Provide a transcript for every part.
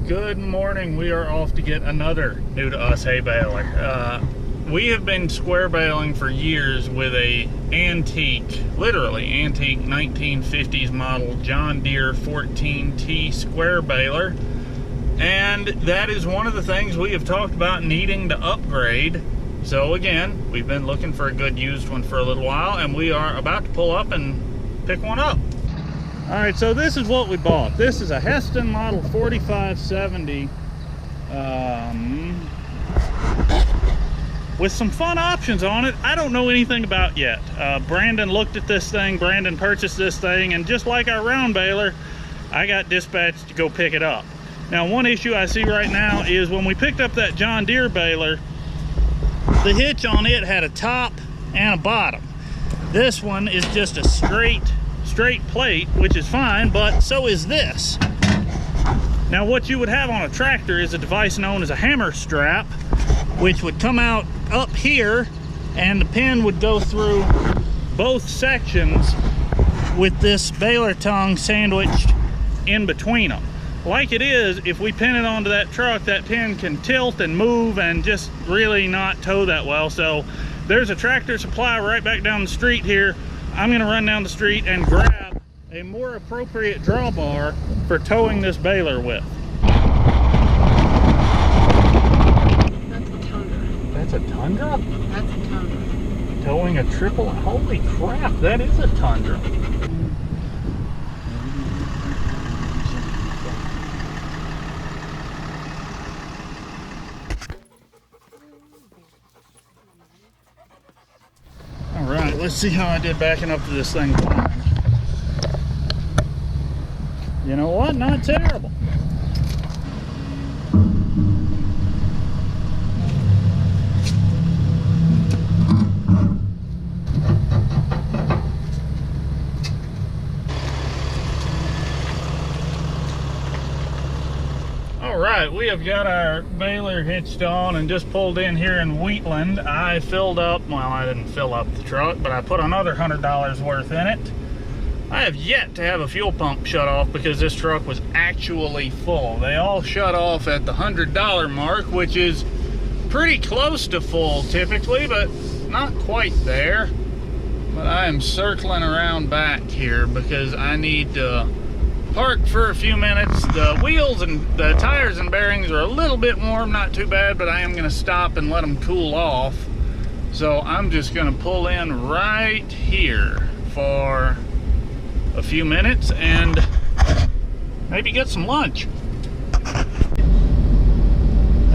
Good morning. We are off to get another new to us hay baler. We have been square baling for years with a antique, literally antique 1950s model John Deere 14T square baler. And that is one of the things we have talked about needing to upgrade. So again, we've been looking for a good used one for a little while, and we are about to pull up and pick one up. All right, so this is what we bought. This is a Heston model 4570 with some fun options on it I don't know anything about yet. Brandon looked at this thing, Brandon purchased this thing, and just like our round baler, I got dispatched to go pick it up. Now, one issue I see right now is when we picked up that John Deere baler, the hitch on it had a top and a bottom. This one is just a straight plate, which is fine, but so is this. Now, what you would have on a tractor is a device known as a hammer strap, which would come out up here, and the pin would go through both sections with this baler tongue sandwiched in between them. Like it is, if we pin it onto that truck, that pin can tilt and move and just really not tow that well. So there's a Tractor Supply right back down the street here. I'm gonna run down the street and grab a more appropriate drawbar for towing this baler with. That's a Tundra? That's a Tundra. Towing a triple, holy crap, that is a Tundra. All right, let's see how I did backing up to this thing. You know what? Not terrible. All right, we have got our baler hitched on and just pulled in here in Wheatland. I filled up, well, I didn't fill up the truck, but I put another $100 worth in it. I have yet to have a fuel pump shut off because this truck was actually full. They all shut off at the $100 mark, which is pretty close to full typically, but not quite there. But I am circling around back here because I need to park for a few minutes. The wheels and the tires and bearings are a little bit warm, not too bad, but I am going to stop and let them cool off. So I'm just going to pull in right here for a few minutes and maybe get some lunch. That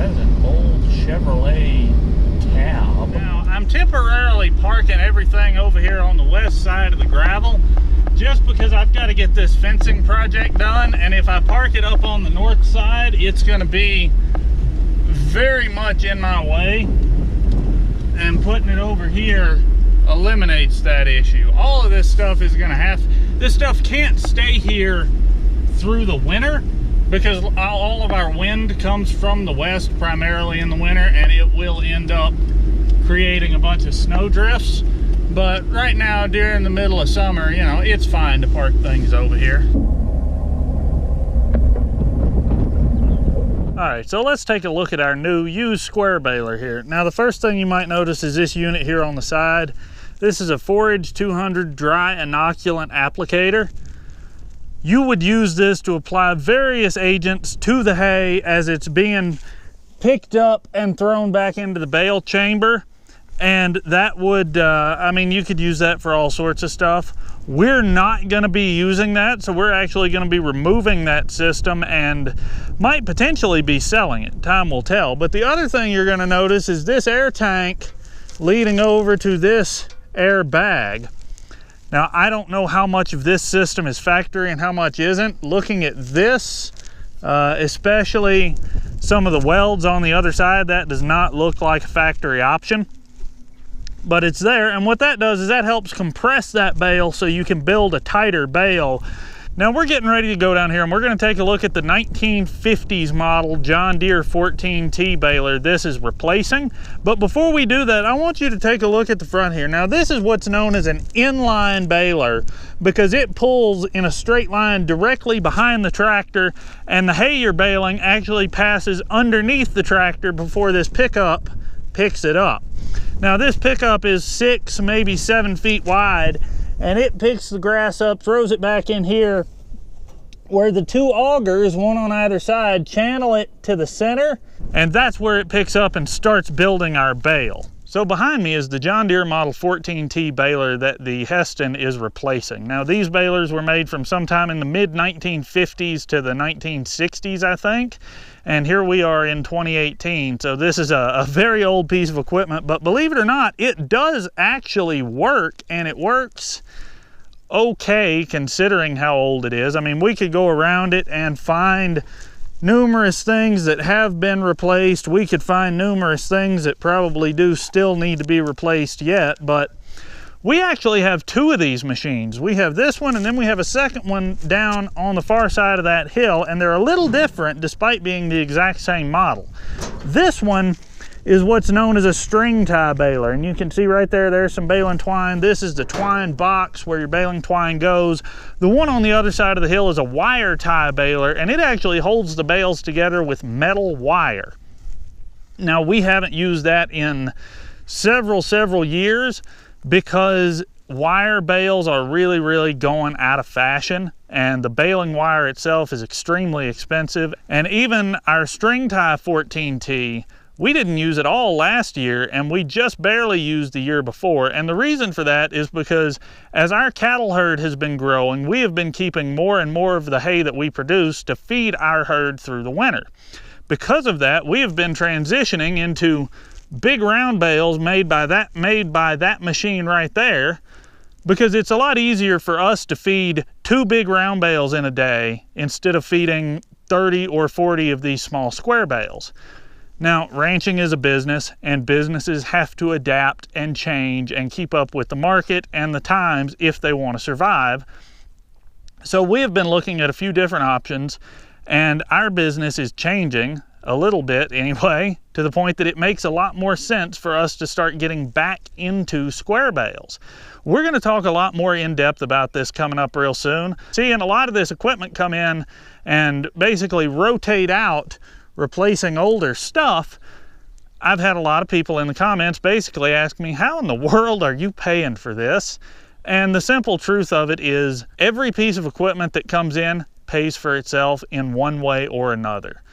is an old Chevrolet cab. Now, I'm temporarily parking everything over here on the west side of the gravel just because I've got to get this fencing project done, and if I park it up on the north side, it's going to be very much in my way, and putting it over here eliminates that issue. All of this stuff is going to this stuff can't stay here through the winter because all of our wind comes from the west primarily in the winter, and it will end up creating a bunch of snow drifts. But right now, during the middle of summer, you know, it's fine to park things over here. All right, so let's take a look at our new used square baler here. Now, the first thing you might notice is this unit here on the side. This is a Forage 200 dry inoculant applicator. You would use this to apply various agents to the hay as it's being picked up and thrown back into the bale chamber. And that would, I mean, you could use that for all sorts of stuff. We're not going to be using that, so we're actually going to be removing that system and might potentially be selling it. Time will tell. But the other thing you're going to notice is this air tank leading over to this air bag. Now, I don't know how much of this system is factory and how much isn't. Looking at this, especially some of the welds on the other side, that does not look like a factory option. But it's there, and what that does is that helps compress that bale so you can build a tighter bale. Now we're getting ready to go down here and we're going to take a look at the 1950s model John Deere 14T baler this is replacing. But before we do that, I want you to take a look at the front here. Now this is what's known as an inline baler because it pulls in a straight line directly behind the tractor, and the hay you're baling actually passes underneath the tractor before this pickup picks it up. Now this pickup is 6, maybe 7 feet wide, and it picks the grass up, throws it back in here where the two augers, one on either side, channel it to the center, and that's where it picks up and starts building our bale. So behind me is the John Deere Model 14T baler that the Heston is replacing. Now these balers were made from sometime in the mid-1950s to the 1960s, I think. And here we are in 2018. So this is a very old piece of equipment, but believe it or not, it does actually work, and it works okay considering how old it is. I mean, we could go around it and find numerous things that have been replaced. We could find numerous things that probably do still need to be replaced yet, but we actually have two of these machines. We have this one, and then we have a second one down on the far side of that hill, and they're a little different despite being the exact same model. This one is what's known as a string tie baler, and you can see right there, there's some baling twine. This is the twine box where your baling twine goes. The one on the other side of the hill is a wire tie baler, and it actually holds the bales together with metal wire. Now we haven't used that in several years because wire bales are really going out of fashion, and the baling wire itself is extremely expensive. And even our string tie 14T, we didn't use it all last year, and we just barely used the year before. And the reason for that is because as our cattle herd has been growing, we have been keeping more and more of the hay that we produce to feed our herd through the winter. Because of that, we have been transitioning into big round bales made by that machine right there, because it's a lot easier for us to feed 2 big round bales in a day instead of feeding 30 or 40 of these small square bales. Now, ranching is a business, and businesses have to adapt and change and keep up with the market and the times if they want to survive. So we have been looking at a few different options, and our business is changing a little bit anyway, to the point that it makes a lot more sense for us to start getting back into square bales. We're going to talk a lot more in depth about this coming up real soon. Seeing a lot of this equipment come in and basically rotate out, replacing older stuff, I've had a lot of people in the comments basically ask me, how in the world are you paying for this? And the simple truth of it is every piece of equipment that comes in pays for itself in one way or another.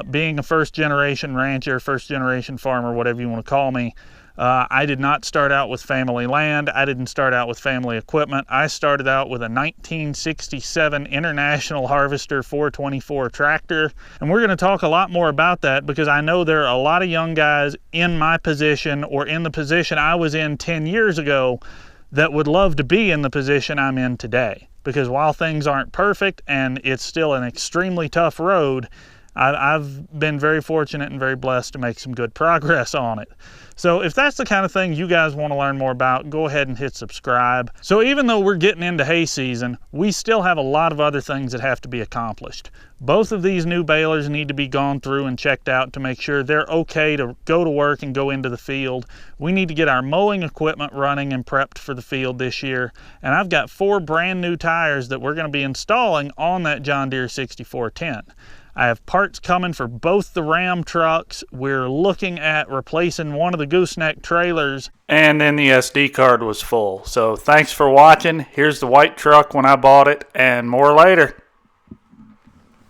Being a first generation rancher, first generation farmer, whatever you want to call me, I did not start out with family land. I didn't start out with family equipment. I started out with a 1967 International Harvester 424 tractor. And we're going to talk a lot more about that because I know there are a lot of young guys in my position or in the position I was in 10 years ago that would love to be in the position I'm in today. Because while things aren't perfect and it's still an extremely tough road, I've been very fortunate and very blessed to make some good progress on it. So if that's the kind of thing you guys want to learn more about, go ahead and hit subscribe. So even though we're getting into hay season, we still have a lot of other things that have to be accomplished. Both of these new balers need to be gone through and checked out to make sure they're okay to go to work and go into the field. We need to get our mowing equipment running and prepped for the field this year. And I've got 4 brand new tires that we're going to be installing on that John Deere 6410. I have parts coming for both the Ram trucks. We're looking at replacing one of the gooseneck trailers. And then the SD card was full. So thanks for watching. Here's the white truck when I bought it, and more later.